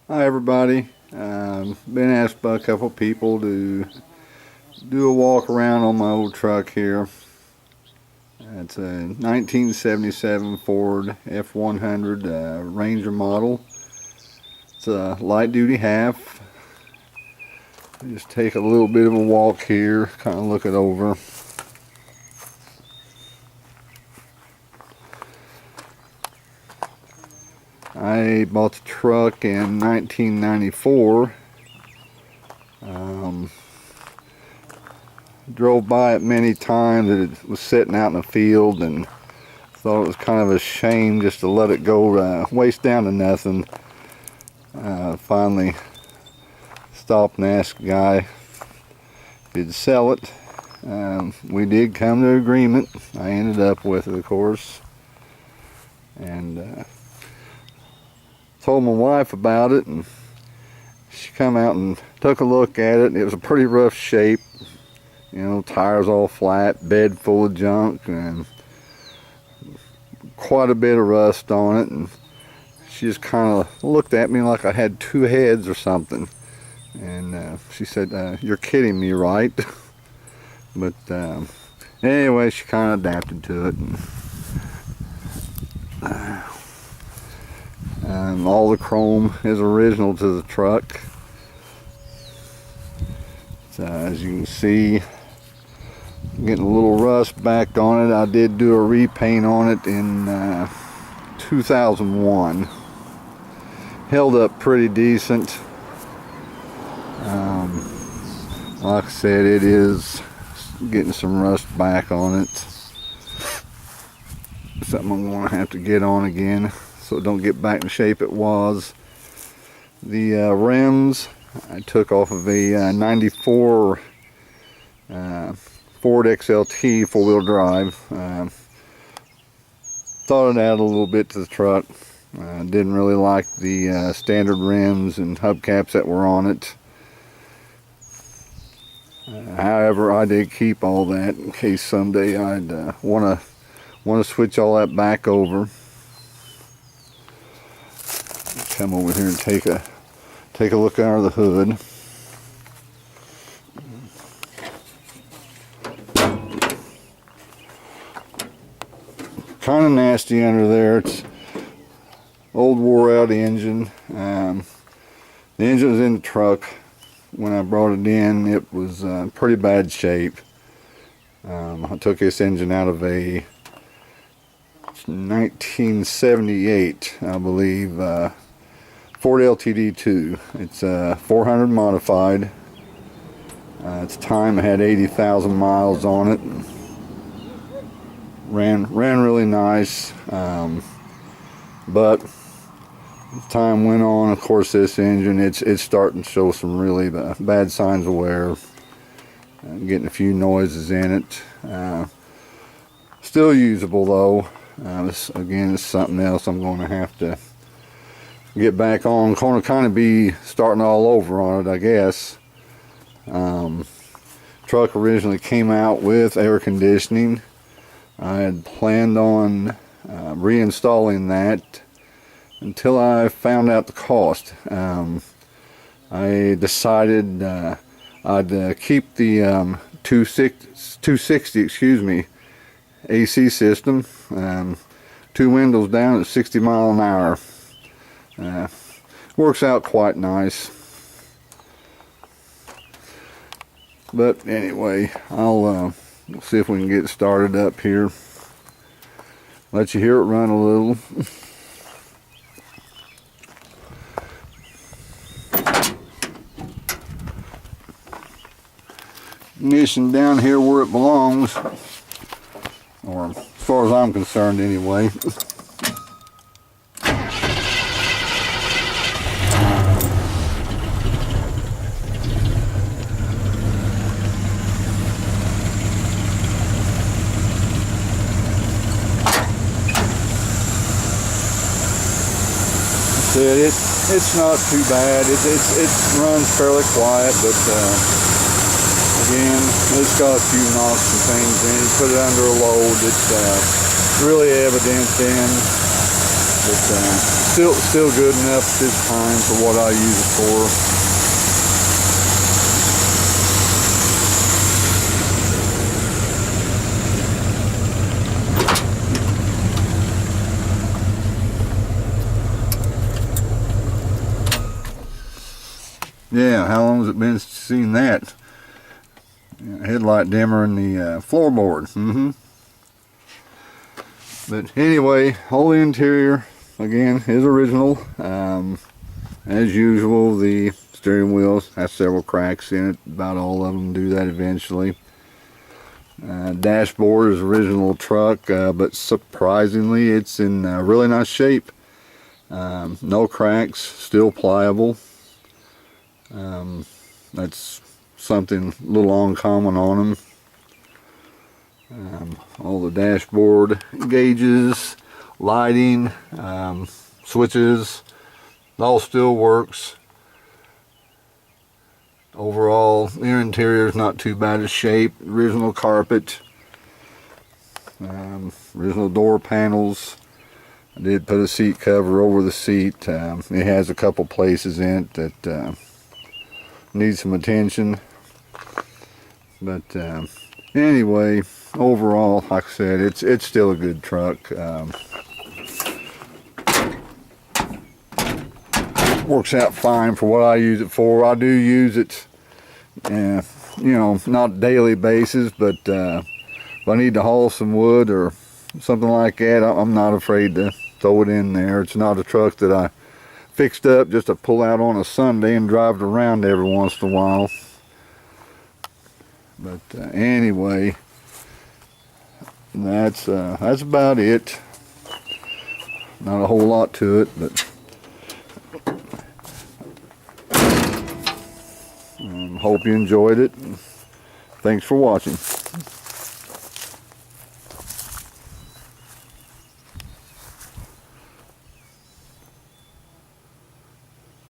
Hi everybody. Been asked by a couple people to do a walk around on my old truck here. It's a 1977 Ford F100 Ranger model. It's a light duty half. Just take a little bit of a walk here, kind of look it over. I bought the truck in 1994. Drove by it many times. It was sitting out in the field and thought it was kind of a shame just to let it go waste down to nothing. Finally stopped and asked the guy if he'd sell it. We did come to an agreement. I ended up with it, of course, and told my wife about it, and she come out and took a look at it. It was a pretty rough shape, you know, tires all flat, bed full of junk, and quite a bit of rust on it. And she just kind of looked at me like I had two heads or something, and she said, "You're kidding me, right?" But anyway, she kind of adapted to it, and all the chrome is original to the truck. So, as you can see, getting a little rust back on it. I did do a repaint on it in 2001. Held up pretty decent. Like I said, it is getting some rust back on it. Something I'm going to have to get on again so it don't get back in the shape it was. The rims I took off of a 94 Ford XLT four-wheel drive. Thought it added a little bit to the truck. Didn't really like the standard rims and hubcaps that were on it. However, I did keep all that in case someday I'd want to switch all that back over. Come over here and take a look under the hood. Kind of nasty under there. It's old wore out engine. The engine was in the truck when I brought it in. It was pretty bad shape. I took this engine out of a 1978, I believe, Ford LTD2. It's 400 modified. Its time it had 80,000 miles on it. Ran really nice, but as time went on, of course, this engine it's starting to show some really bad signs of wear. Getting a few noises in it. Still usable though. This again is something else I'm going to have to get back on. I'm going to kind of be starting all over on it, I guess. Truck originally came out with air conditioning. I had planned on reinstalling that until I found out the cost. I decided I'd keep the 260 AC system. Two windows down at 60 miles an hour. Works out quite nice. But anyway, I'll see if we can get it started up here. Let you hear it run a little. Ignition down here where it belongs, or as far as I'm concerned anyway. It's not too bad. It runs fairly quiet, but again, it's got a few knocks and things in it. Put it under a load. It's really evident then but still good enough at this time for what I use it for. Yeah, how long has it been since seen that? Headlight dimmer in the floorboard. But anyway, all the interior again is original. As usual, the steering wheels has several cracks in it. About all of them do that eventually. Dashboard is original truck, but surprisingly it's in really nice shape. No cracks, still pliable. That's something a little uncommon on them. All the dashboard gauges, lighting, switches, it all still works. Overall, the interior is not too bad a shape. Original carpet, original door panels. I did put a seat cover over the seat. It has a couple places in it that need some attention, but anyway, overall, like I said, it's still a good truck. Works out fine for what I use it for. I do use it, you know, not daily basis, but if I need to haul some wood or something like that, I'm not afraid to throw it in there. It's not a truck that I fixed up just to pull out on a Sunday and drive it around every once in a while. But anyway, that's about it. Not a whole lot to it, but hope you enjoyed it. Thanks for watching.